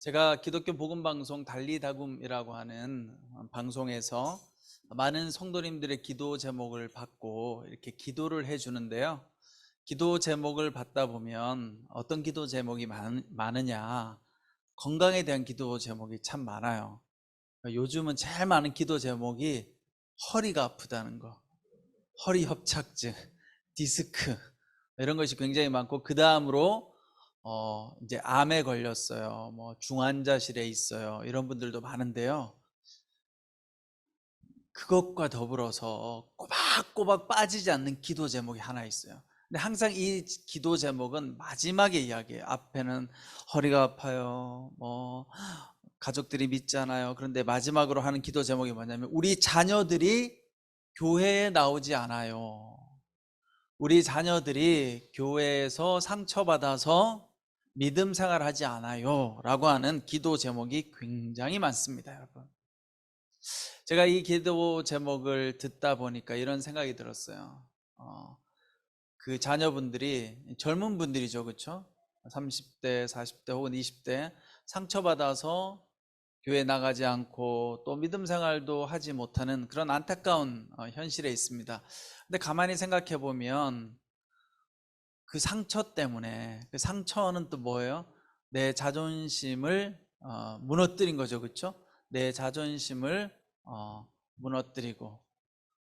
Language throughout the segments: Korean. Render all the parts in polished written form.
제가 기독교 복음 방송 달리다굼이라고 하는 방송에서 많은 성도님들의 기도 제목을 받고 이렇게 기도를 해 주는데요. 기도 제목을 받다 보면 어떤 기도 제목이 많으냐? 건강에 대한 기도 제목이 참 많아요. 요즘은 제일 많은 기도 제목이 허리가 아프다는 거, 허리 협착증, 디스크 이런 것이 굉장히 많고, 그 다음으로 이제 암에 걸렸어요. 뭐 중환자실에 있어요. 이런 분들도 많은데요. 그것과 더불어서 꼬박꼬박 빠지지 않는 기도 제목이 하나 있어요. 근데 항상 이 기도 제목은 마지막에 이야기해요. 앞에는 허리가 아파요. 뭐 가족들이 믿잖아요. 그런데 마지막으로 하는 기도 제목이 뭐냐면, 우리 자녀들이 교회에 나오지 않아요. 우리 자녀들이 교회에서 상처받아서 믿음 생활하지 않아요 라고 하는 기도 제목이 굉장히 많습니다. 여러분, 제가 이 기도 제목을 듣다 보니까 이런 생각이 들었어요. 그 자녀분들이 젊은 분들이죠, 그렇죠? 30대 40대 혹은 20대 상처받아서 교회 나가지 않고 또 믿음 생활도 하지 못하는 그런 안타까운 현실에 있습니다. 근데 가만히 생각해 보면 그 상처 때문에, 그 상처는 또 뭐예요? 내 자존심을 무너뜨린 거죠, 그렇죠? 내 자존심을 무너뜨리고,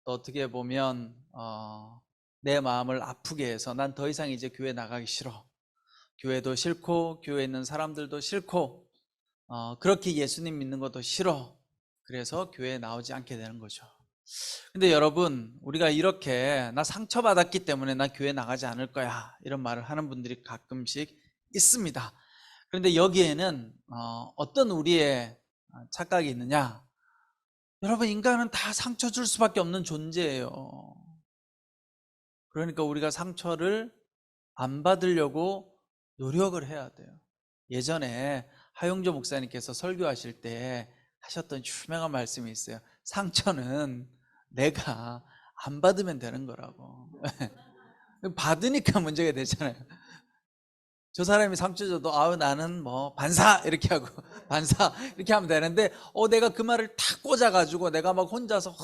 또 어떻게 보면 내 마음을 아프게 해서 난 더 이상 이제 교회 나가기 싫어, 교회도 싫고 교회에 있는 사람들도 싫고 그렇게 예수님 믿는 것도 싫어, 그래서 교회에 나오지 않게 되는 거죠. 근데 여러분, 우리가 이렇게 나 상처받았기 때문에 나 교회 나가지 않을 거야 이런 말을 하는 분들이 가끔씩 있습니다. 그런데 여기에는 어떤 우리의 착각이 있느냐? 여러분, 인간은 다 상처 줄 수밖에 없는 존재예요. 그러니까 우리가 상처를 안 받으려고 노력을 해야 돼요. 예전에 하용조 목사님께서 설교하실 때 하셨던 유명한 말씀이 있어요. 상처는 내가 안 받으면 되는 거라고. 받으니까 문제가 되잖아요. 저 사람이 상처 줘도 아우 나는 뭐 반사 이렇게 하고 반사 이렇게 하면 되는데, 내가 그 말을 탁 꽂아가지고 내가 막 혼자서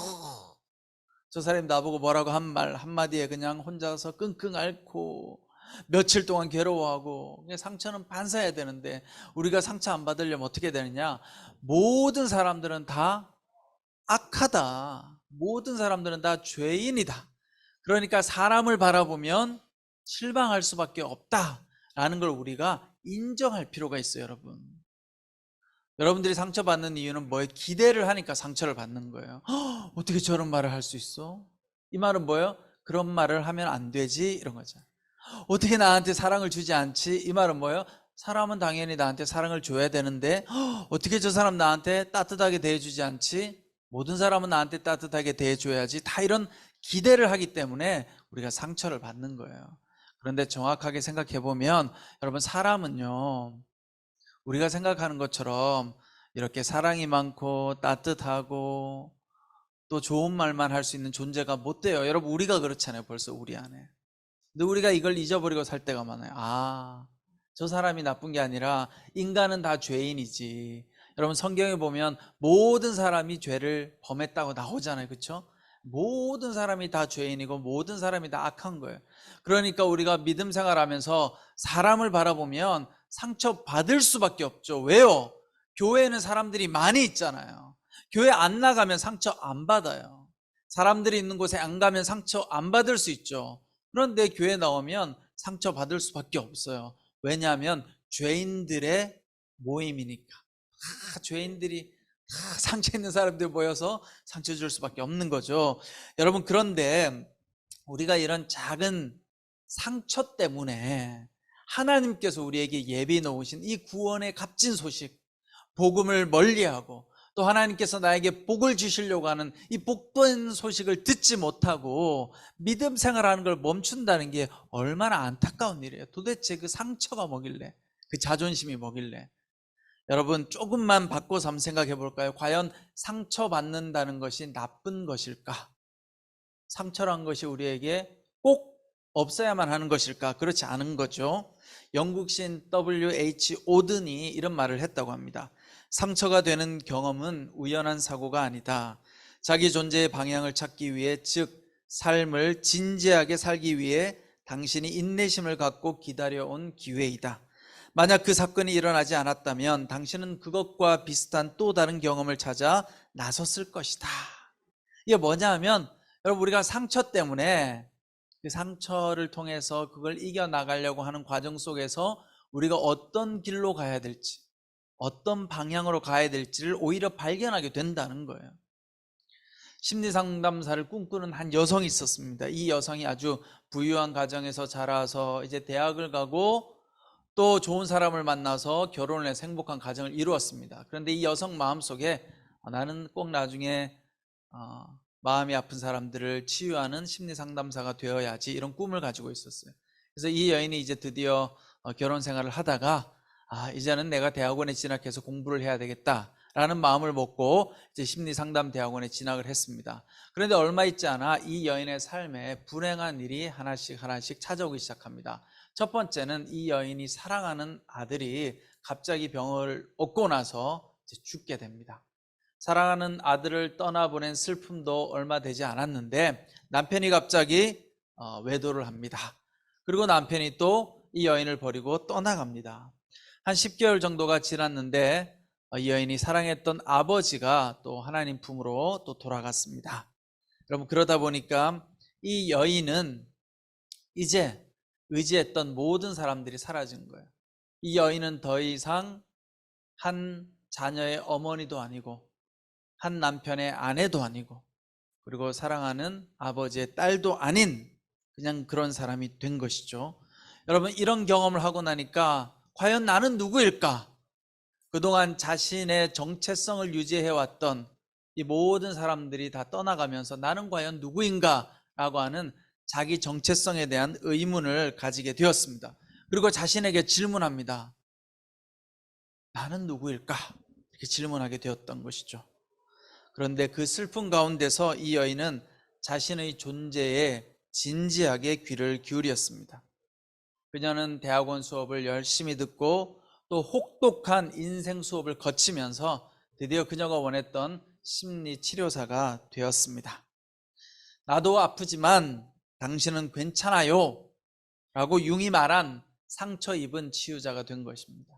저 사람이 나보고 뭐라고 한 말 한마디에 그냥 혼자서 끙끙 앓고 며칠 동안 괴로워하고. 상처는 반사해야 되는데 우리가 상처 안 받으려면 어떻게 되느냐? 모든 사람들은 다 악하다, 모든 사람들은 다 죄인이다, 그러니까 사람을 바라보면 실망할 수밖에 없다라는 걸 우리가 인정할 필요가 있어요. 여러분, 여러분들이 상처받는 이유는 뭐예요? 기대를 하니까 상처를 받는 거예요. 어떻게 저런 말을 할 수 있어? 이 말은 뭐예요? 그런 말을 하면 안 되지, 이런 거죠. 어떻게 나한테 사랑을 주지 않지? 이 말은 뭐예요? 사람은 당연히 나한테 사랑을 줘야 되는데 어떻게 저 사람 나한테 따뜻하게 대해주지 않지? 모든 사람은 나한테 따뜻하게 대해줘야지. 다 이런 기대를 하기 때문에 우리가 상처를 받는 거예요. 그런데 정확하게 생각해 보면 여러분, 사람은요, 우리가 생각하는 것처럼 이렇게 사랑이 많고 따뜻하고 또 좋은 말만 할 수 있는 존재가 못 돼요. 여러분, 우리가 그렇잖아요. 벌써 우리 안에. 근데 우리가 이걸 잊어버리고 살 때가 많아요. 저 사람이 나쁜 게 아니라 인간은 다 죄인이지. 여러분, 성경에 보면 모든 사람이 죄를 범했다고 나오잖아요, 그렇죠? 모든 사람이 다 죄인이고 모든 사람이 다 악한 거예요. 그러니까 우리가 믿음 생활하면서 사람을 바라보면 상처받을 수밖에 없죠. 왜요? 교회에는 사람들이 많이 있잖아요. 교회 안 나가면 상처 안 받아요. 사람들이 있는 곳에 안 가면 상처 안 받을 수 있죠. 그런데 교회 나오면 상처받을 수밖에 없어요. 왜냐하면 죄인들의 모임이니까. 다 죄인들이, 다 상처 있는 사람들 모여서 상처 줄 수밖에 없는 거죠. 여러분, 그런데 우리가 이런 작은 상처 때문에 하나님께서 우리에게 예비 놓으신 이 구원의 값진 소식, 복음을 멀리하고 또 하나님께서 나에게 복을 주시려고 하는 이 복된 소식을 듣지 못하고 믿음 생활하는 걸 멈춘다는 게 얼마나 안타까운 일이에요. 도대체 그 상처가 뭐길래, 그 자존심이 뭐길래. 여러분, 조금만 바꿔서 한번 생각해 볼까요? 과연 상처받는다는 것이 나쁜 것일까? 상처란 것이 우리에게 꼭 없어야만 하는 것일까? 그렇지 않은 거죠. 영국 시인 W.H. 오든이 이런 말을 했다고 합니다. 상처가 되는 경험은 우연한 사고가 아니다. 자기 존재의 방향을 찾기 위해, 즉 삶을 진지하게 살기 위해 당신이 인내심을 갖고 기다려온 기회이다. 만약 그 사건이 일어나지 않았다면 당신은 그것과 비슷한 또 다른 경험을 찾아 나섰을 것이다. 이게 뭐냐 하면, 여러분, 우리가 상처 때문에 그 상처를 통해서 그걸 이겨나가려고 하는 과정 속에서 우리가 어떤 길로 가야 될지, 어떤 방향으로 가야 될지를 오히려 발견하게 된다는 거예요. 심리상담사를 꿈꾸는 한 여성이 있었습니다. 이 여성이 아주 부유한 가정에서 자라서 이제 대학을 가고 또 좋은 사람을 만나서 결혼을 해서 행복한 가정을 이루었습니다. 그런데 이 여성 마음속에 나는 꼭 나중에 마음이 아픈 사람들을 치유하는 심리상담사가 되어야지, 이런 꿈을 가지고 있었어요. 그래서 이 여인이 이제 드디어 결혼 생활을 하다가 이제는 내가 대학원에 진학해서 공부를 해야 되겠다라는 마음을 먹고 이제 심리상담 대학원에 진학을 했습니다. 그런데 얼마 있지 않아 이 여인의 삶에 불행한 일이 하나씩 찾아오기 시작합니다. 첫 번째는 이 여인이 사랑하는 아들이 갑자기 병을 얻고 나서 이제 죽게 됩니다. 사랑하는 아들을 떠나보낸 슬픔도 얼마 되지 않았는데 남편이 갑자기 외도를 합니다. 그리고 남편이 또 이 여인을 버리고 떠나갑니다. 한 10개월 정도가 지났는데 이 여인이 사랑했던 아버지가 또 하나님 품으로 또 돌아갔습니다. 여러분, 그러다 보니까 이 여인은 이제 의지했던 모든 사람들이 사라진 거예요. 이 여인은 더 이상 한 자녀의 어머니도 아니고, 한 남편의 아내도 아니고, 그리고 사랑하는 아버지의 딸도 아닌 그냥 그런 사람이 된 것이죠. 여러분, 이런 경험을 하고 나니까 과연 나는 누구일까? 그동안 자신의 정체성을 유지해왔던 이 모든 사람들이 다 떠나가면서 나는 과연 누구인가? 라고 하는 자기 정체성에 대한 의문을 가지게 되었습니다. 그리고 자신에게 질문합니다. 나는 누구일까? 이렇게 질문하게 되었던 것이죠. 그런데 그 슬픔 가운데서 이 여인은 자신의 존재에 진지하게 귀를 기울였습니다. 그녀는 대학원 수업을 열심히 듣고 또 혹독한 인생 수업을 거치면서 드디어 그녀가 원했던 심리치료사가 되었습니다. 나도 아프지만 당신은 괜찮아요 라고 융히 말한 상처 입은 치유자가 된 것입니다.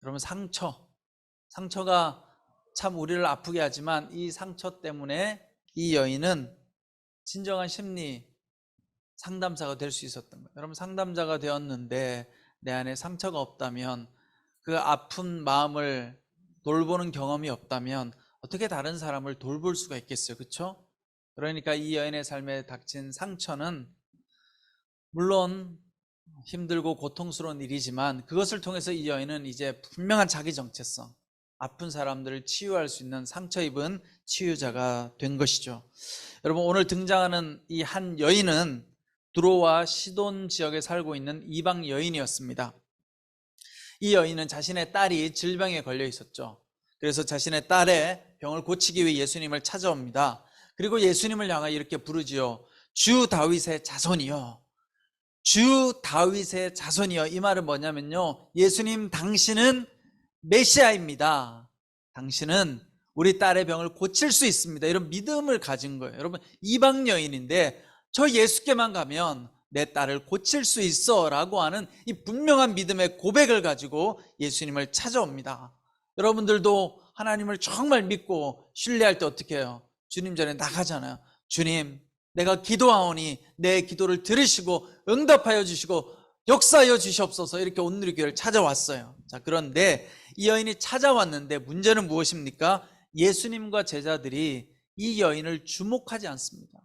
여러분, 상처가 참 우리를 아프게 하지만 이 상처 때문에 이 여인은 진정한 심리 상담사가 될 수 있었던 거예요. 여러분, 상담자가 되었는데 내 안에 상처가 없다면, 그 아픈 마음을 돌보는 경험이 없다면 어떻게 다른 사람을 돌볼 수가 있겠어요? 그렇죠? 그러니까 이 여인의 삶에 닥친 상처는 물론 힘들고 고통스러운 일이지만 그것을 통해서 이 여인은 이제 분명한 자기 정체성, 아픈 사람들을 치유할 수 있는 상처 입은 치유자가 된 것이죠. 여러분, 오늘 등장하는 이 한 여인은 두로와 시돈 지역에 살고 있는 이방 여인이었습니다. 이 여인은 자신의 딸이 질병에 걸려 있었죠. 그래서 자신의 딸의 병을 고치기 위해 예수님을 찾아옵니다. 그리고 예수님을 향하여 이렇게 부르지요. 주 다윗의 자손이여, 주 다윗의 자손이여. 이 말은 뭐냐면요, 예수님, 당신은 메시아입니다. 당신은 우리 딸의 병을 고칠 수 있습니다. 이런 믿음을 가진 거예요. 여러분, 이방 여인인데 저 예수께만 가면 내 딸을 고칠 수 있어 라고 하는 이 분명한 믿음의 고백을 가지고 예수님을 찾아옵니다. 여러분들도 하나님을 정말 믿고 신뢰할 때 어떻게 해요? 주님 전에 나가잖아요. 주님, 내가 기도하오니 내 기도를 들으시고 응답하여 주시고 역사하여 주시옵소서. 이렇게 온누리교회를 찾아왔어요. 자, 그런데 이 여인이 찾아왔는데 문제는 무엇입니까? 예수님과 제자들이 이 여인을 주목하지 않습니다.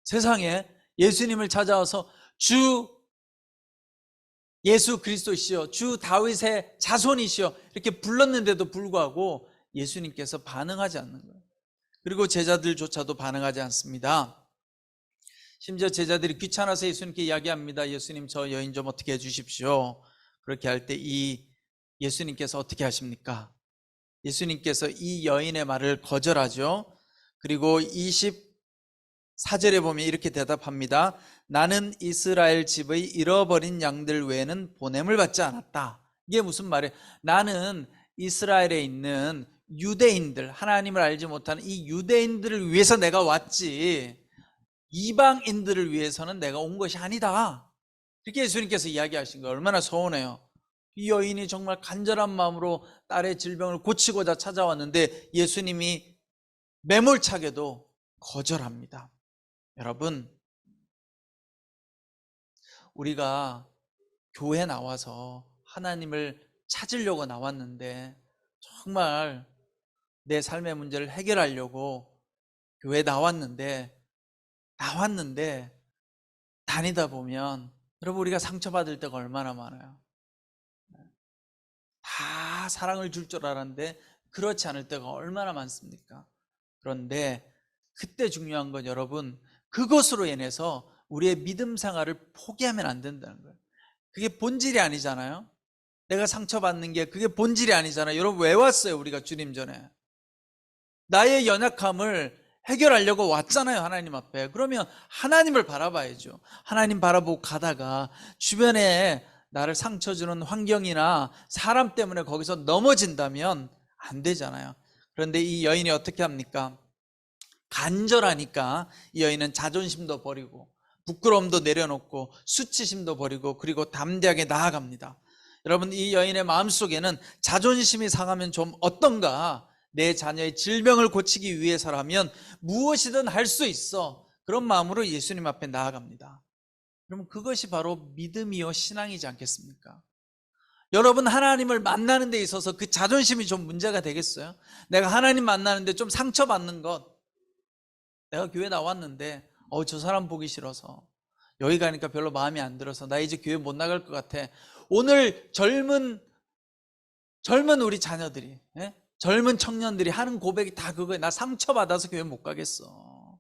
세상에 예수님을 찾아와서 주 예수 그리스도시여, 주 다윗의 자손이시여 이렇게 불렀는데도 불구하고 예수님께서 반응하지 않는 거예요. 그리고 제자들조차도 반응하지 않습니다. 심지어 제자들이 귀찮아서 예수님께 이야기합니다. 예수님, 저 여인 좀 어떻게 해주십시오. 그렇게 할 때 이 예수님께서 어떻게 하십니까? 예수님께서 이 여인의 말을 거절하죠. 그리고 4절에 보면 이렇게 대답합니다. 나는 이스라엘 집의 잃어버린 양들 외에는 보냄을 받지 않았다. 이게 무슨 말이에요? 나는 이스라엘에 있는 유대인들, 하나님을 알지 못하는 이 유대인들을 위해서 내가 왔지, 이방인들을 위해서는 내가 온 것이 아니다. 이렇게 예수님께서 이야기하신 거 얼마나 서운해요. 이 여인이 정말 간절한 마음으로 딸의 질병을 고치고자 찾아왔는데 예수님이 매몰차게도 거절합니다. 여러분, 우리가 교회 나와서 하나님을 찾으려고 나왔는데, 정말 내 삶의 문제를 해결하려고 교회 나왔는데 다니다 보면 여러분, 우리가 상처받을 때가 얼마나 많아요. 다 사랑을 줄 줄 알았는데 그렇지 않을 때가 얼마나 많습니까? 그런데 그때 중요한 건 여러분, 그것으로 인해서 우리의 믿음 생활을 포기하면 안 된다는 거예요. 그게 본질이 아니잖아요. 내가 상처받는 게 그게 본질이 아니잖아요. 여러분, 왜 왔어요? 우리가 주님 전에 나의 연약함을 해결하려고 왔잖아요, 하나님 앞에. 그러면 하나님을 바라봐야죠. 하나님 바라보고 가다가 주변에 나를 상처 주는 환경이나 사람 때문에 거기서 넘어진다면 안 되잖아요. 그런데 이 여인이 어떻게 합니까? 간절하니까 이 여인은 자존심도 버리고 부끄러움도 내려놓고 수치심도 버리고 그리고 담대하게 나아갑니다. 여러분, 이 여인의 마음속에는 자존심이 상하면 좀 어떤가, 내 자녀의 질병을 고치기 위해서라면 무엇이든 할 수 있어, 그런 마음으로 예수님 앞에 나아갑니다. 그럼 그것이 바로 믿음이요 신앙이지 않겠습니까? 여러분, 하나님을 만나는 데 있어서 그 자존심이 좀 문제가 되겠어요? 내가 하나님 만나는데 좀 상처받는 것, 내가 교회 나왔는데 저 사람 보기 싫어서, 여기 가니까 별로 마음에 안 들어서 나 이제 교회 못 나갈 것 같아. 오늘 젊은 우리 자녀들이, 젊은 청년들이 하는 고백이 다 그거예요. 나 상처받아서 교회 못 가겠어.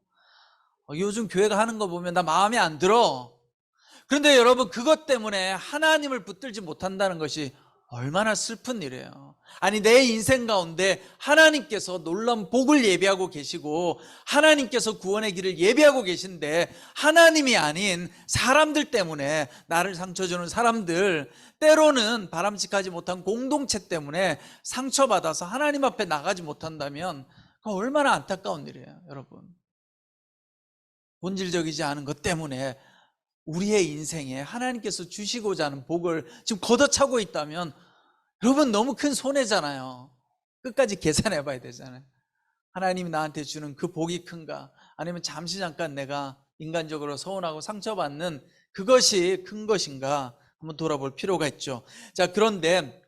요즘 교회가 하는 거 보면 나 마음에 안 들어. 그런데 여러분, 그것 때문에 하나님을 붙들지 못한다는 것이 얼마나 슬픈 일이에요. 아니, 내 인생 가운데 하나님께서 놀라운 복을 예비하고 계시고 하나님께서 구원의 길을 예비하고 계신데, 하나님이 아닌 사람들 때문에, 나를 상처 주는 사람들, 때로는 바람직하지 못한 공동체 때문에 상처받아서 하나님 앞에 나가지 못한다면 그거 얼마나 안타까운 일이에요. 여러분, 본질적이지 않은 것 때문에 우리의 인생에 하나님께서 주시고자 하는 복을 지금 걷어차고 있다면 여러분, 너무 큰 손해잖아요. 끝까지 계산해 봐야 되잖아요. 하나님이 나한테 주는 그 복이 큰가, 아니면 잠시 잠깐 내가 인간적으로 서운하고 상처받는 그것이 큰 것인가 한번 돌아볼 필요가 있죠. 자, 그런데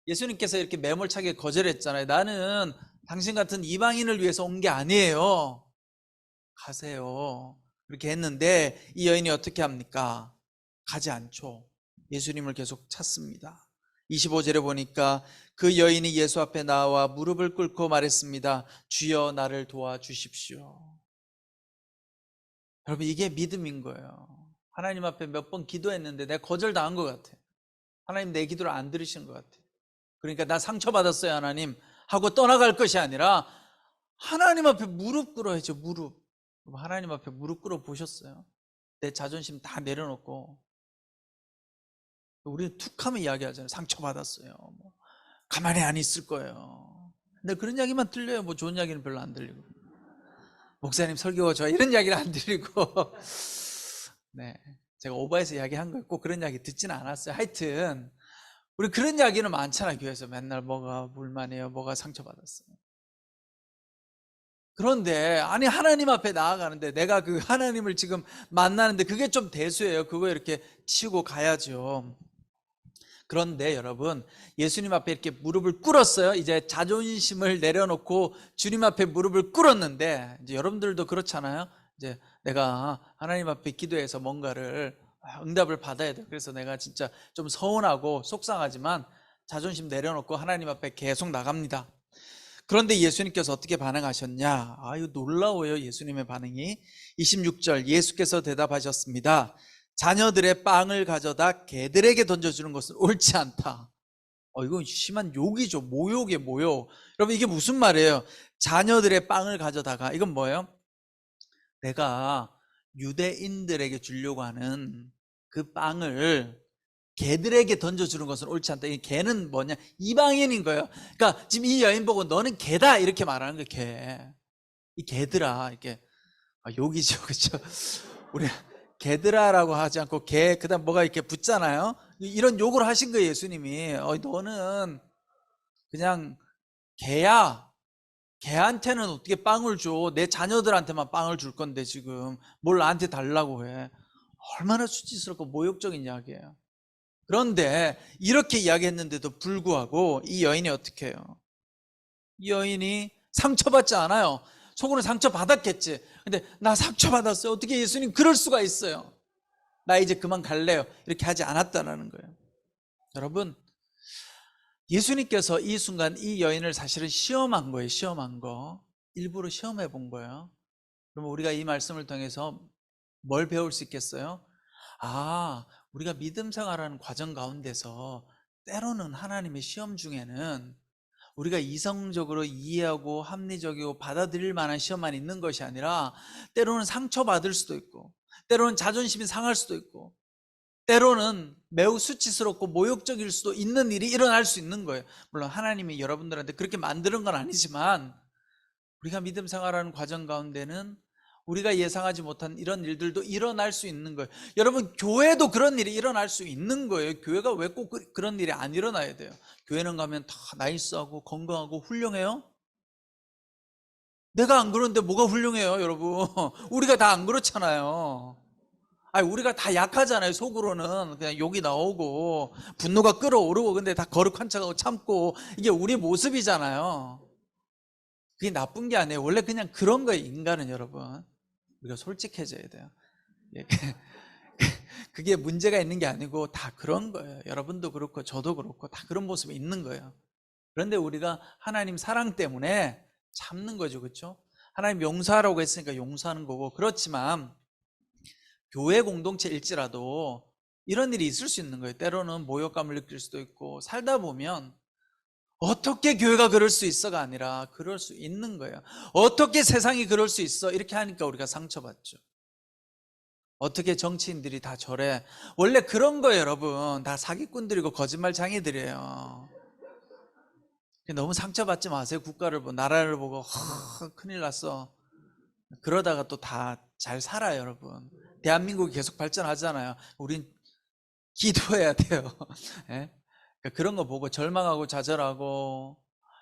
예수님께서 이렇게 매몰차게 거절했잖아요. 나는 당신 같은 이방인을 위해서 온 게 아니에요. 가세요. 그렇게 했는데 이 여인이 어떻게 합니까? 가지 않죠. 예수님을 계속 찾습니다. 25절에 보니까 그 여인이 예수 앞에 나와 무릎을 꿇고 말했습니다. 주여, 나를 도와주십시오. 여러분, 이게 믿음인 거예요. 하나님 앞에 몇 번 기도했는데 내가 거절당한 것 같아. 하나님 내 기도를 안 들으시는 것 같아. 그러니까 나 상처받았어요 하나님 하고 떠나갈 것이 아니라 하나님 앞에 무릎 꿇어야죠. 무릎. 하나님 앞에 무릎 꿇어 보셨어요? 내 자존심 다 내려놓고. 우리는 툭하면 이야기하잖아요. 상처받았어요. 가만히 안 있을 거예요. 근데 그런 이야기만 들려요. 좋은 이야기는 별로 안 들리고, 목사님 설교가 좋아, 이런 이야기를 안 들리고. 네, 제가 오버해서 이야기한 거 꼭 그런 이야기 듣지는 않았어요. 하여튼 우리 그런 이야기는 많잖아요. 교회에서 맨날 뭐가 불만이에요, 뭐가 상처받았어요. 그런데 아니, 하나님 앞에 나아가는데 내가 그 하나님을 지금 만나는데 그게 좀 대수예요. 그거 이렇게 치우고 가야죠. 그런데 여러분, 예수님 앞에 이렇게 무릎을 꿇었어요. 이제 자존심을 내려놓고 주님 앞에 무릎을 꿇었는데, 이제 여러분들도 그렇잖아요. 이제 내가 하나님 앞에 기도해서 뭔가를 응답을 받아야 돼. 그래서 내가 진짜 좀 서운하고 속상하지만 자존심 내려놓고 하나님 앞에 계속 나갑니다. 그런데 예수님께서 어떻게 반응하셨냐? 이거 놀라워요, 예수님의 반응이. 26절, 예수께서 대답하셨습니다. 자녀들의 빵을 가져다 개들에게 던져주는 것은 옳지 않다. 이건 심한 욕이죠. 모욕이에요, 모욕. 여러분, 이게 무슨 말이에요? 자녀들의 빵을 가져다가, 이건 뭐예요? 내가 유대인들에게 주려고 하는 그 빵을 개들에게 던져주는 것은 옳지 않다. 이 개는 뭐냐? 이방인인 거예요. 그러니까 지금 이 여인 보고 너는 개다 이렇게 말하는 거예요. 개. 이 개들아 이렇게 욕이죠, 그렇죠? 우리 개들아라고 하지 않고 개 그다음 뭐가 이렇게 붙잖아요. 이런 욕을 하신 거예요, 예수님이. 너는 그냥 개야. 개한테는 어떻게 빵을 줘? 내 자녀들한테만 빵을 줄 건데 지금 뭘 나한테 달라고 해? 얼마나 수치스럽고 모욕적인 이야기예요. 그런데 이렇게 이야기했는데도 불구하고 이 여인이 어떻게 해요? 이 여인이 상처받지 않아요. 속으로 상처받았겠지. 근데 나 상처받았어요. 어떻게 예수님 그럴 수가 있어요? 나 이제 그만 갈래요. 이렇게 하지 않았다는 거예요. 여러분, 예수님께서 이 순간 이 여인을 사실은 시험한 거예요. 시험한 거. 일부러 시험해 본 거예요. 그러면 우리가 이 말씀을 통해서 뭘 배울 수 있겠어요? 우리가 믿음 생활하는 과정 가운데서 때로는 하나님의 시험 중에는 우리가 이성적으로 이해하고 합리적이고 받아들일 만한 시험만 있는 것이 아니라 때로는 상처받을 수도 있고 때로는 자존심이 상할 수도 있고 때로는 매우 수치스럽고 모욕적일 수도 있는 일이 일어날 수 있는 거예요. 물론 하나님이 여러분들한테 그렇게 만드는 건 아니지만 우리가 믿음 생활하는 과정 가운데는 우리가 예상하지 못한 이런 일들도 일어날 수 있는 거예요. 여러분, 교회도 그런 일이 일어날 수 있는 거예요. 교회가 왜 꼭 그런 일이 안 일어나야 돼요? 교회는 가면 다 나이스하고 건강하고 훌륭해요? 내가 안 그런데 뭐가 훌륭해요, 여러분? 우리가 다 안 그렇잖아요. 우리가 다 약하잖아요. 속으로는 그냥 욕이 나오고 분노가 끓어오르고 근데 다 거룩한 척하고 참고 이게 우리 모습이잖아요. 그게 나쁜 게 아니에요. 원래 그냥 그런 거예요. 인간은 여러분. 우리가 솔직해져야 돼요. 그게 문제가 있는 게 아니고 다 그런 거예요. 여러분도 그렇고 저도 그렇고 다 그런 모습이 있는 거예요. 그런데 우리가 하나님 사랑 때문에 참는 거죠. 그렇죠? 하나님 용서하라고 했으니까 용서하는 거고 그렇지만 교회 공동체일지라도 이런 일이 있을 수 있는 거예요. 때로는 모욕감을 느낄 수도 있고 살다 보면 어떻게 교회가 그럴 수 있어가 아니라 그럴 수 있는 거예요. 어떻게 세상이 그럴 수 있어 이렇게 하니까 우리가 상처받죠. 어떻게 정치인들이 다 저래. 원래 그런 거예요, 여러분. 다 사기꾼들이고 거짓말 장애들이에요. 너무 상처받지 마세요. 국가를 보고 나라를 보고 큰일 났어. 그러다가 또 다 잘 살아요, 여러분. 대한민국이 계속 발전하잖아요. 우린 기도해야 돼요. 예? 그러니까 그런 거 보고 절망하고 좌절하고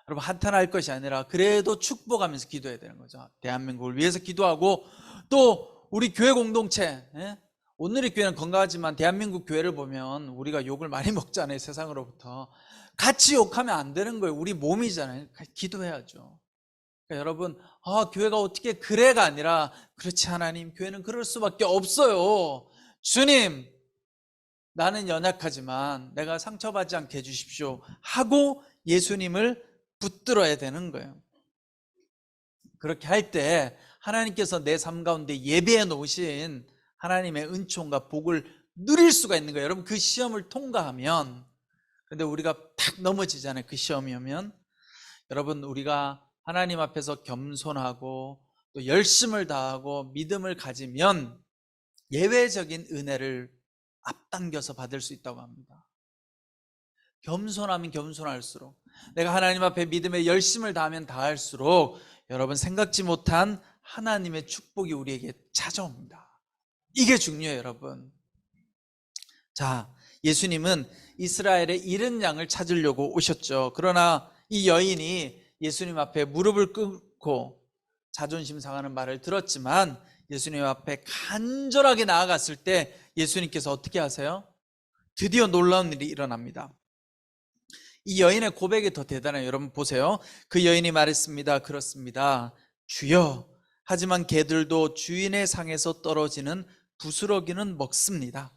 여러분 한탄할 것이 아니라 그래도 축복하면서 기도해야 되는 거죠. 대한민국을 위해서 기도하고 또 우리 교회 공동체, 예? 오늘의 교회는 건강하지만 대한민국 교회를 보면 우리가 욕을 많이 먹잖아요. 세상으로부터. 같이 욕하면 안 되는 거예요. 우리 몸이잖아요. 기도해야죠. 그러니까 여러분 교회가 어떻게 그래가 아니라 그렇지 하나님 교회는 그럴 수밖에 없어요. 주님 나는 연약하지만 내가 상처받지 않게 해주십시오 하고 예수님을 붙들어야 되는 거예요. 그렇게 할 때 하나님께서 내 삶 가운데 예배해 놓으신 하나님의 은총과 복을 누릴 수가 있는 거예요. 여러분 그 시험을 통과하면 근데 우리가 탁 넘어지잖아요. 그 시험이 오면 여러분 우리가 하나님 앞에서 겸손하고 또 열심을 다하고 믿음을 가지면 예외적인 은혜를 앞당겨서 받을 수 있다고 합니다. 겸손하면 겸손할수록 내가 하나님 앞에 믿음의 열심을 다하면 다할수록 여러분 생각지 못한 하나님의 축복이 우리에게 찾아옵니다. 이게 중요해요, 여러분. 자, 예수님은 이스라엘의 잃은 양을 찾으려고 오셨죠. 그러나 이 여인이 예수님 앞에 무릎을 꿇고 자존심 상하는 말을 들었지만 예수님 앞에 간절하게 나아갔을 때 예수님께서 어떻게 하세요? 드디어 놀라운 일이 일어납니다. 이 여인의 고백이 더 대단해요. 여러분 보세요. 그 여인이 말했습니다. 그렇습니다. 주여, 하지만 개들도 주인의 상에서 떨어지는 부스러기는 먹습니다.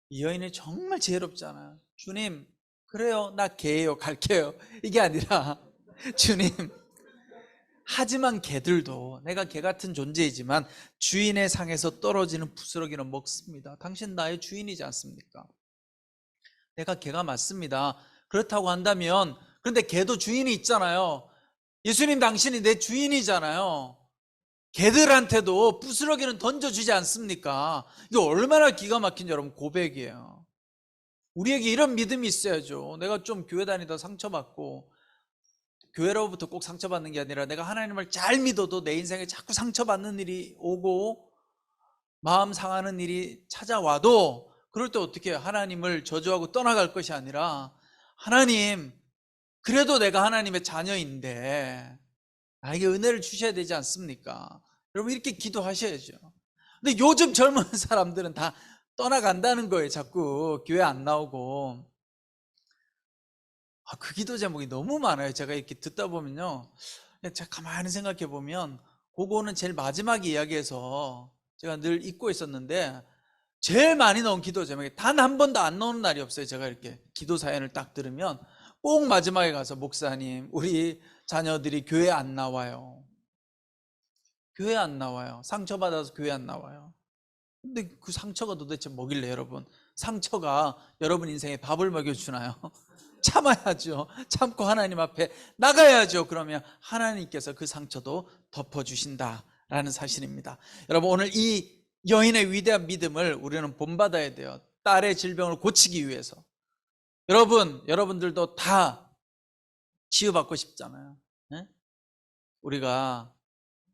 이 여인이 정말 지혜롭잖아요. 주님, 그래요. 나 개예요. 갈게요. 이게 아니라 주님, 하지만 개들도 내가 개 같은 존재이지만 주인의 상에서 떨어지는 부스러기는 먹습니다. 당신 나의 주인이지 않습니까? 내가 개가 맞습니다. 그렇다고 한다면 그런데 개도 주인이 있잖아요. 예수님 당신이 내 주인이잖아요. 개들한테도 부스러기는 던져주지 않습니까? 이거 얼마나 기가 막힌 여러분 고백이에요. 우리에게 이런 믿음이 있어야죠. 내가 좀 교회 다니다 상처받고, 교회로부터 꼭 상처받는 게 아니라 내가 하나님을 잘 믿어도 내 인생에 자꾸 상처받는 일이 오고 마음 상하는 일이 찾아와도, 그럴 때 어떻게 해요? 하나님을 저주하고 떠나갈 것이 아니라, 하나님, 그래도 내가 하나님의 자녀인데 나에게 은혜를 주셔야 되지 않습니까? 여러분, 이렇게 기도하셔야죠. 근데 요즘 젊은 사람들은 다 떠나간다는 거예요. 자꾸 교회 안 나오고. 그 기도 제목이 너무 많아요. 제가 이렇게 듣다 보면요, 제가 가만히 생각해 보면 그거는 제일 마지막 이야기에서 제가 늘 잊고 있었는데, 제일 많이 넣은 기도 제목이 단 한 번도 안 넣는 날이 없어요. 제가 이렇게 기도 사연을 딱 들으면 꼭 마지막에 가서, 목사님, 우리 자녀들이 교회 안 나와요. 교회 안 나와요. 상처받아서 교회 안 나와요. 근데 그 상처가 도대체 뭐길래, 여러분? 상처가 여러분 인생에 밥을 먹여주나요? 참아야죠. 참고 하나님 앞에 나가야죠. 그러면 하나님께서 그 상처도 덮어주신다라는 사실입니다. 여러분, 오늘 이 여인의 위대한 믿음을 우리는 본받아야 돼요. 딸의 질병을 고치기 위해서. 여러분들도 다 치유받고 싶잖아요. 네? 우리가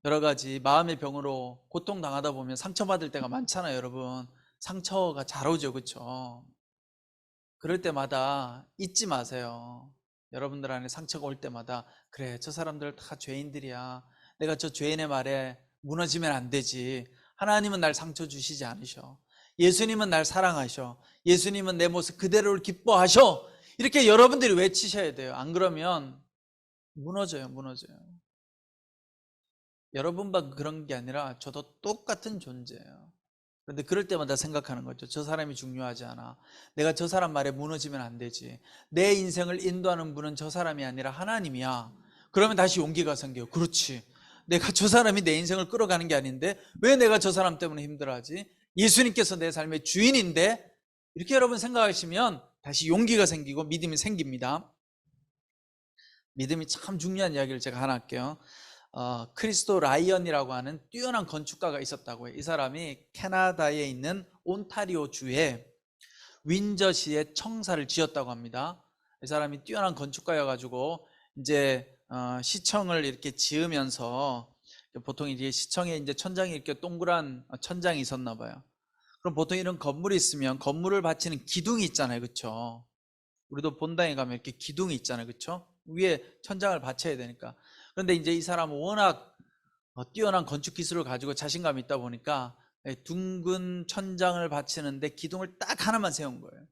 여러 가지 마음의 병으로 고통당하다 보면 상처받을 때가 많잖아요. 여러분, 상처가 잘 오죠. 그렇죠? 그럴 때마다 잊지 마세요. 여러분들 안에 상처가 올 때마다, 그래, 저 사람들 다 죄인들이야. 내가 저 죄인의 말에 무너지면 안 되지. 하나님은 날 상처 주시지 않으셔. 예수님은 날 사랑하셔. 예수님은 내 모습 그대로를 기뻐하셔. 이렇게 여러분들이 외치셔야 돼요. 안 그러면 무너져요. 여러분만 그런 게 아니라 저도 똑같은 존재예요. 그런데 그럴 때마다 생각하는 거죠. 저 사람이 중요하지 않아. 내가 저 사람 말에 무너지면 안 되지. 내 인생을 인도하는 분은 저 사람이 아니라 하나님이야. 그러면 다시 용기가 생겨요. 그렇지, 내가 저 사람이 내 인생을 끌어가는 게 아닌데 왜 내가 저 사람 때문에 힘들어하지? 예수님께서 내 삶의 주인인데. 이렇게 여러분 생각하시면 다시 용기가 생기고 믿음이 생깁니다. 믿음이 참 중요한 이야기를 제가 하나 할게요. 크리스토 라이언이라고 하는 뛰어난 건축가가 있었다고 해요. 이 사람이 캐나다에 있는 온타리오 주에 윈저시에 청사를 지었다고 합니다. 이 사람이 뛰어난 건축가여가지고 이제 시청을 이렇게 지으면서, 보통 이제 시청에 이제 천장이 이렇게 동그란 천장이 있었나 봐요. 그럼 보통 이런 건물이 있으면 건물을 받치는 기둥이 있잖아요. 그렇죠? 우리도 본당에 가면 이렇게 기둥이 있잖아요. 그렇죠? 위에 천장을 받쳐야 되니까. 그런데 이제 이 사람은 워낙 뛰어난 건축 기술을 가지고 자신감이 있다 보니까 둥근 천장을 받치는데 기둥을 딱 하나만 세운 거예요.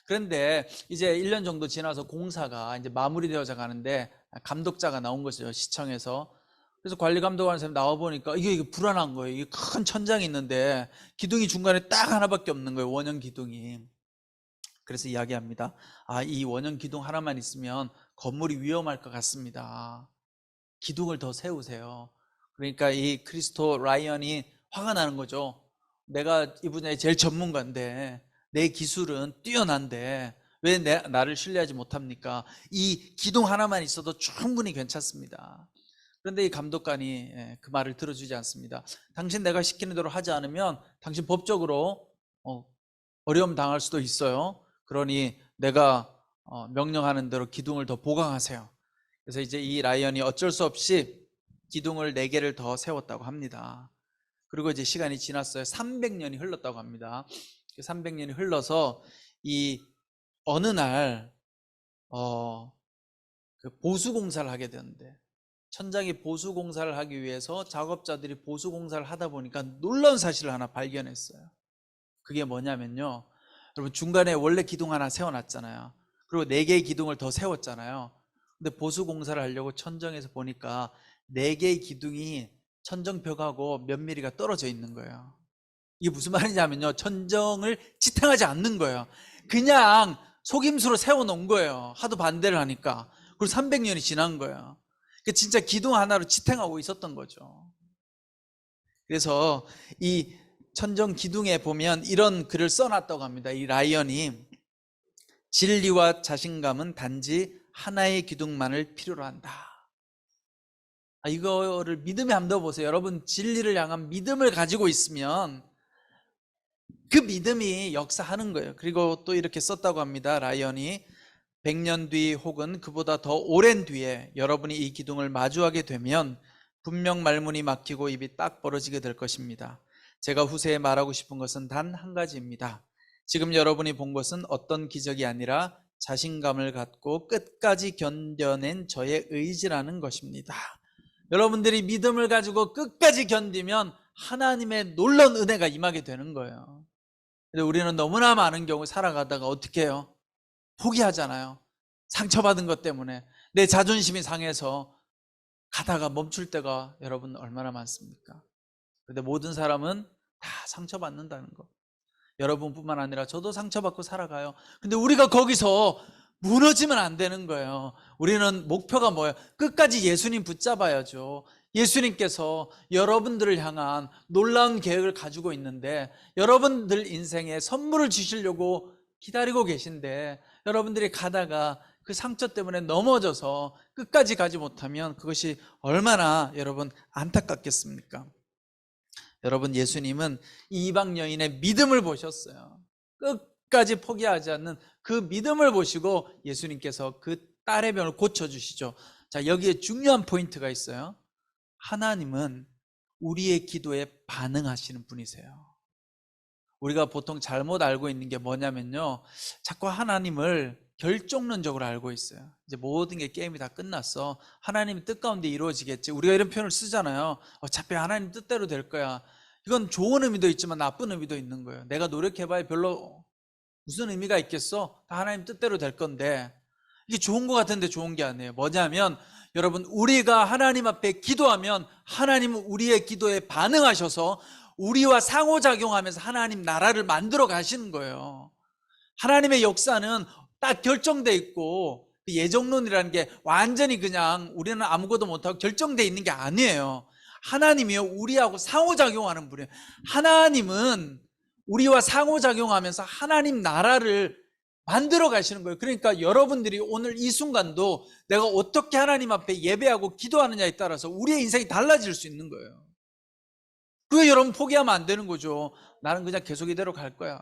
그런데 이제 1년 정도 지나서 공사가 이제 마무리되어져 가는데 감독자가 나온 거죠, 시청에서. 그래서 관리 감독하는 사람이 나와 보니까 이게 불안한 거예요. 이게 큰 천장이 있는데 기둥이 중간에 딱 하나밖에 없는 거예요, 원형 기둥이. 그래서 이야기합니다. 이 원형 기둥 하나만 있으면 건물이 위험할 것 같습니다. 기둥을 더 세우세요. 그러니까 이 크리스토 라이언이 화가 나는 거죠. 내가 이 분야의 제일 전문가인데, 내 기술은 뛰어난데 왜 나를 신뢰하지 못합니까? 이 기둥 하나만 있어도 충분히 괜찮습니다. 그런데 이 감독관이 그 말을 들어주지 않습니다. 당신 내가 시키는 대로 하지 않으면 당신 법적으로 어려움 당할 수도 있어요. 그러니 내가 명령하는 대로 기둥을 더 보강하세요. 그래서 이제 이 라이언이 어쩔 수 없이 기둥을 4개를 더 세웠다고 합니다. 그리고 이제 시간이 지났어요. 300년이 흘렀다고 합니다. 300년이 흘러서 이 어느 날 그 보수공사를 하게 되는데, 천장에 보수공사를 하기 위해서 작업자들이 보수공사를 하다 보니까 놀라운 사실을 하나 발견했어요. 그게 뭐냐면요, 여러분, 중간에 원래 기둥 하나 세워놨잖아요. 그리고 4개의 기둥을 더 세웠잖아요. 근데 보수공사를 하려고 천정에서 보니까 4개의 기둥이 천정벽하고 몇 미리가 떨어져 있는 거예요. 이게 무슨 말이냐면요, 천정을 지탱하지 않는 거예요. 그냥 속임수로 세워놓은 거예요. 하도 반대를 하니까. 그리고 300년이 지난 거예요. 그러니까 진짜 기둥 하나로 지탱하고 있었던 거죠. 그래서 이 천정 기둥에 보면 이런 글을 써놨다고 합니다. 이 라이언이, 진리와 자신감은 단지 하나의 기둥만을 필요로 한다. 이거를 믿음에 한번 넣어보세요. 여러분 진리를 향한 믿음을 가지고 있으면 그 믿음이 역사하는 거예요. 그리고 또 이렇게 썼다고 합니다. 라이언이 100년 뒤 혹은 그보다 더 오랜 뒤에 여러분이 이 기둥을 마주하게 되면 분명 말문이 막히고 입이 딱 벌어지게 될 것입니다. 제가 후세에 말하고 싶은 것은 단 한 가지입니다. 지금 여러분이 본 것은 어떤 기적이 아니라 자신감을 갖고 끝까지 견뎌낸 저의 의지라는 것입니다. 여러분들이 믿음을 가지고 끝까지 견디면 하나님의 놀라운 은혜가 임하게 되는 거예요. 근데 우리는 너무나 많은 경우 살아가다가 어떻게 해요? 포기하잖아요. 상처받은 것 때문에 내 자존심이 상해서 가다가 멈출 때가 여러분 얼마나 많습니까? 근데 모든 사람은 다 상처받는다는 거. 여러분뿐만 아니라 저도 상처받고 살아가요. 근데 우리가 거기서 무너지면 안 되는 거예요. 우리는 목표가 뭐예요? 끝까지 예수님 붙잡아야죠. 예수님께서 여러분들을 향한 놀라운 계획을 가지고 있는데 여러분들 인생에 선물을 주시려고 기다리고 계신데 여러분들이 가다가 그 상처 때문에 넘어져서 끝까지 가지 못하면 그것이 얼마나 여러분 안타깝겠습니까? 여러분 예수님은 이 이방 여인의 믿음을 보셨어요. 끝까지 포기하지 않는 그 믿음을 보시고 예수님께서 그 딸의 병을 고쳐주시죠. 자, 여기에 중요한 포인트가 있어요. 하나님은 우리의 기도에 반응하시는 분이세요. 우리가 보통 잘못 알고 있는 게 뭐냐면요, 자꾸 하나님을 결정론적으로 알고 있어요. 이제 모든 게 게임이 다 끝났어, 하나님 뜻 가운데 이루어지겠지, 우리가 이런 표현을 쓰잖아요. 어차피 하나님 뜻대로 될 거야. 이건 좋은 의미도 있지만 나쁜 의미도 있는 거예요. 내가 노력해봐야 별로 무슨 의미가 있겠어? 다 하나님 뜻대로 될 건데, 이게 좋은 것 같은데 좋은 게 아니에요. 뭐냐면 여러분, 우리가 하나님 앞에 기도하면 하나님은 우리의 기도에 반응하셔서 우리와 상호작용하면서 하나님 나라를 만들어 가시는 거예요. 하나님의 역사는 딱 결정돼 있고, 예정론이라는 게 완전히 그냥 우리는 아무것도 못하고 결정돼 있는 게 아니에요. 하나님이요, 우리하고 상호작용하는 분이에요. 하나님은 우리와 상호작용하면서 하나님 나라를 만들어 가시는 거예요. 그러니까 여러분들이 오늘 이 순간도 내가 어떻게 하나님 앞에 예배하고 기도하느냐에 따라서 우리의 인생이 달라질 수 있는 거예요. 그게 여러분 포기하면 안 되는 거죠. 나는 그냥 계속 이대로 갈 거야.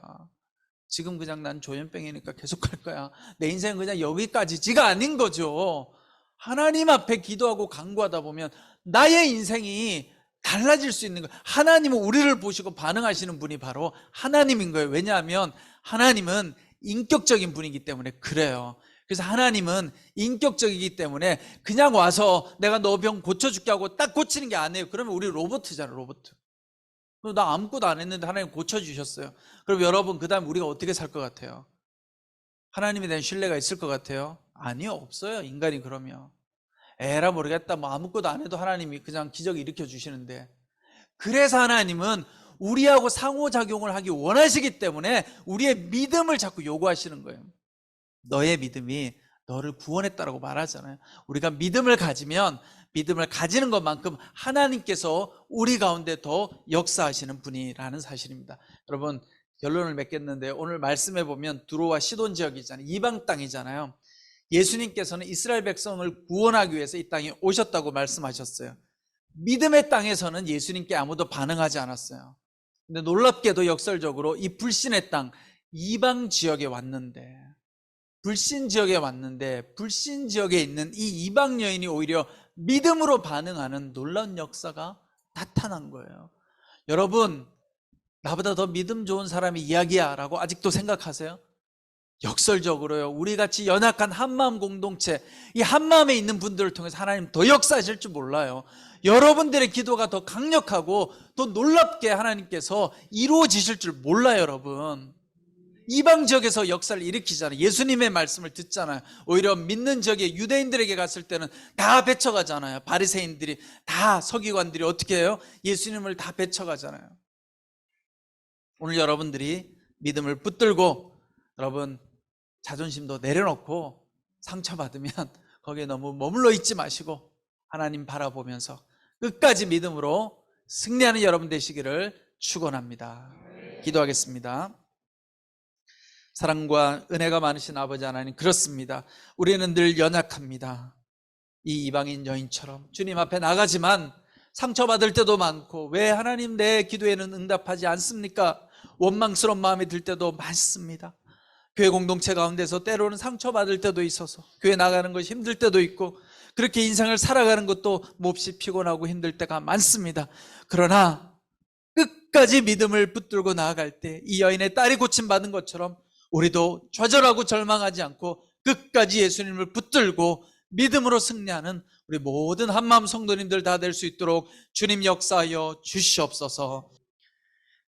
지금 그냥 난 조현병이니까 계속 갈 거야. 내 인생은 그냥 여기까지지가 아닌 거죠. 하나님 앞에 기도하고 간구하다 보면 나의 인생이 달라질 수 있는 거예요. 하나님은 우리를 보시고 반응하시는 분이 바로 하나님인 거예요. 왜냐하면 하나님은 인격적인 분이기 때문에 그래요. 그래서 하나님은 인격적이기 때문에 그냥 와서 내가 너 병 고쳐줄게 하고 딱 고치는 게 아니에요. 그러면 우리 로봇이잖아요, 로봇. 나 아무것도 안 했는데 하나님 고쳐주셨어요. 그럼 여러분, 그 다음 우리가 어떻게 살 것 같아요? 하나님에 대한 신뢰가 있을 것 같아요? 아니요, 없어요. 인간이 그러면 에라 모르겠다, 뭐 아무것도 안 해도 하나님이 그냥 기적 일으켜 주시는데, 그래서 하나님은 우리하고 상호작용을 하기 원하시기 때문에 우리의 믿음을 자꾸 요구하시는 거예요. 너의 믿음이 너를 구원했다라고 말하잖아요. 우리가 믿음을 가지면 믿음을 가지는 것만큼 하나님께서 우리 가운데 더 역사하시는 분이라는 사실입니다. 여러분, 결론을 맺겠는데, 오늘 말씀해 보면 두로와 시돈 지역이잖아요. 이방 땅이잖아요. 예수님께서는 이스라엘 백성을 구원하기 위해서 이 땅에 오셨다고 말씀하셨어요. 믿음의 땅에서는 예수님께 아무도 반응하지 않았어요. 근데 놀랍게도 역설적으로 이 불신의 땅, 이방 지역에 왔는데, 불신 지역에 있는 이 이방 여인이 오히려 믿음으로 반응하는 놀라운 역사가 나타난 거예요. 여러분, 나보다 더 믿음 좋은 사람이 이야기야 라고 아직도 생각하세요? 역설적으로요, 우리 같이 연약한 한마음 공동체, 이 한마음에 있는 분들을 통해서 하나님 더 역사하실 줄 몰라요. 여러분들의 기도가 더 강력하고 더 놀랍게 하나님께서 이루어지실 줄 몰라요. 여러분, 이방 지역에서 역사를 일으키잖아요. 예수님의 말씀을 듣잖아요. 오히려 믿는 지역에 유대인들에게 갔을 때는 다 배쳐가잖아요. 바리새인들이, 다 서기관들이 어떻게 해요? 예수님을 다 배쳐가잖아요. 오늘 여러분들이 믿음을 붙들고, 여러분 자존심도 내려놓고 상처받으면 거기에 너무 머물러 있지 마시고 하나님 바라보면서 끝까지 믿음으로 승리하는 여러분 되시기를 축원합니다. 기도하겠습니다. 사랑과 은혜가 많으신 아버지 하나님, 그렇습니다. 우리는 늘 연약합니다. 이 이방인 여인처럼 주님 앞에 나가지만 상처받을 때도 많고, 왜 하나님 내 기도에는 응답하지 않습니까? 원망스러운 마음이 들 때도 많습니다. 교회 공동체 가운데서 때로는 상처받을 때도 있어서 교회 나가는 것이 힘들 때도 있고, 그렇게 인생을 살아가는 것도 몹시 피곤하고 힘들 때가 많습니다. 그러나 끝까지 믿음을 붙들고 나아갈 때 이 여인의 딸이 고침받은 것처럼 우리도 좌절하고 절망하지 않고 끝까지 예수님을 붙들고 믿음으로 승리하는 우리 모든 한마음 성도님들 다 될 수 있도록 주님 역사하여 주시옵소서.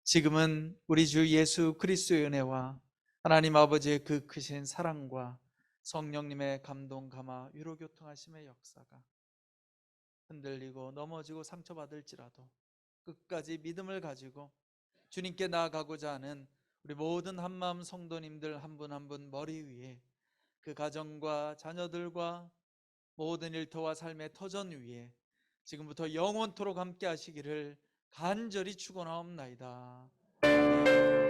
지금은 우리 주 예수 그리스도의 은혜와 하나님 아버지의 그 크신 사랑과 성령님의 감동, 감화, 위로 교통하심의 역사가 흔들리고 넘어지고 상처받을지라도 끝까지 믿음을 가지고 주님께 나아가고자 하는 우리 모든 한마음 성도님들 한 분 한 분 머리 위에, 그 가정과 자녀들과 모든 일터와 삶의 터전 위에 지금부터 영원토록 함께 하시기를 간절히 축원하옵나이다. 아멘.